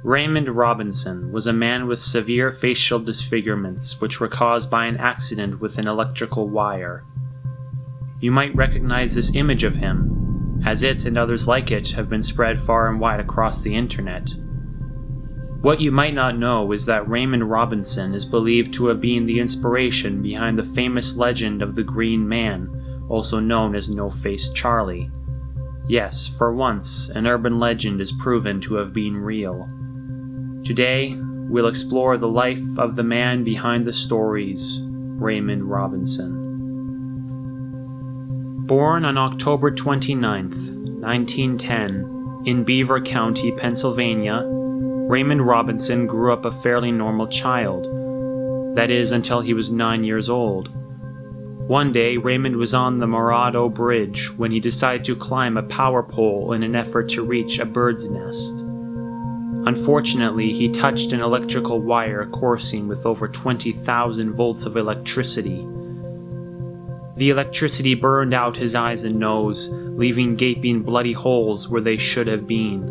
Raymond Robinson was a man with severe facial disfigurements which were caused by an accident with an electrical wire. You might recognize this image of him, as it and others like it have been spread far and wide across the internet. What you might not know is that Raymond Robinson is believed to have been the inspiration behind the famous legend of the Green Man, also known as No-Face Charlie. Yes, for once, an urban legend is proven to have been real. Today, we'll explore the life of the man behind the stories, Raymond Robinson. Born on October 29, 1910, in Beaver County, Pennsylvania, Raymond Robinson grew up a fairly normal child. That is, until he was 9 years old. One day, Raymond was on the Morado Bridge when he decided to climb a power pole in an effort to reach a bird's nest. Unfortunately, he touched an electrical wire coursing with over 20,000 volts of electricity. The electricity burned out his eyes and nose, leaving gaping bloody holes where they should have been.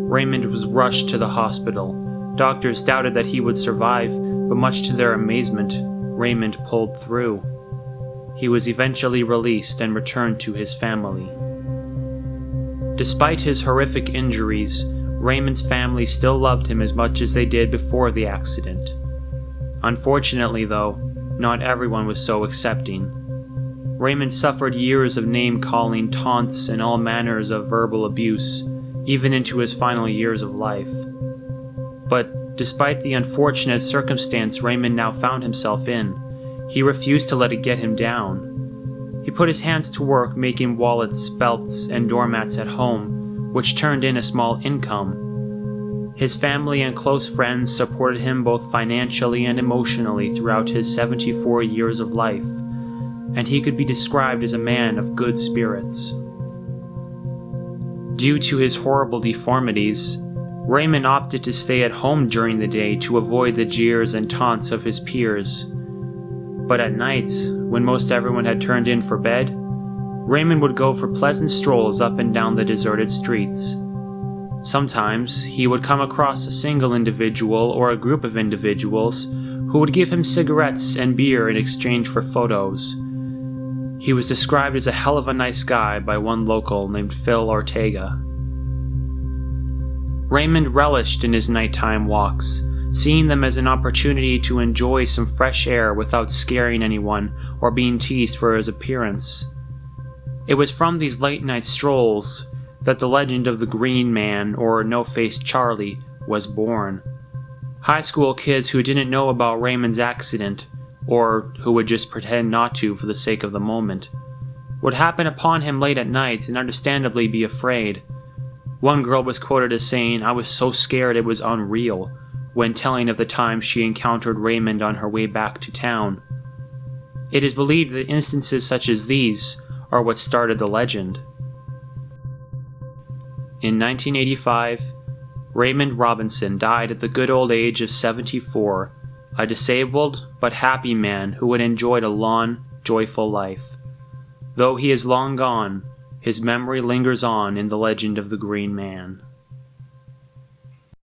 Raymond was rushed to the hospital. Doctors doubted that he would survive, but much to their amazement, Raymond pulled through. He was eventually released and returned to his family. Despite his horrific injuries, Raymond's family still loved him as much as they did before the accident. Unfortunately, though, not everyone was so accepting. Raymond suffered years of name-calling, taunts, and all manners of verbal abuse, even into his final years of life. But despite the unfortunate circumstance Raymond now found himself in, he refused to let it get him down. He put his hands to work making wallets, belts, and doormats at home, which turned in a small income. His family and close friends supported him both financially and emotionally throughout his 74 years of life, and he could be described as a man of good spirits. Due to his horrible deformities, Raymond opted to stay at home during the day to avoid the jeers and taunts of his peers. But at night, when most everyone had turned in for bed, Raymond would go for pleasant strolls up and down the deserted streets. Sometimes, he would come across a single individual or a group of individuals who would give him cigarettes and beer in exchange for photos. He was described as a hell of a nice guy by one local named Phil Ortega. Raymond relished in his nighttime walks, seeing them as an opportunity to enjoy some fresh air without scaring anyone or being teased for his appearance. It was from these late-night strolls that the legend of the Green Man, or No-Face Charlie, was born. High school kids who didn't know about Raymond's accident, or who would just pretend not to for the sake of the moment, would happen upon him late at night and understandably be afraid. One girl was quoted as saying, "I was so scared it was unreal," when telling of the time she encountered Raymond on her way back to town. It is believed that instances such as these are what started the legend. In 1985, Raymond Robinson died at the good old age of 74, a disabled but happy man who had enjoyed a long, joyful life. Though he is long gone, his memory lingers on in the legend of the Green Man.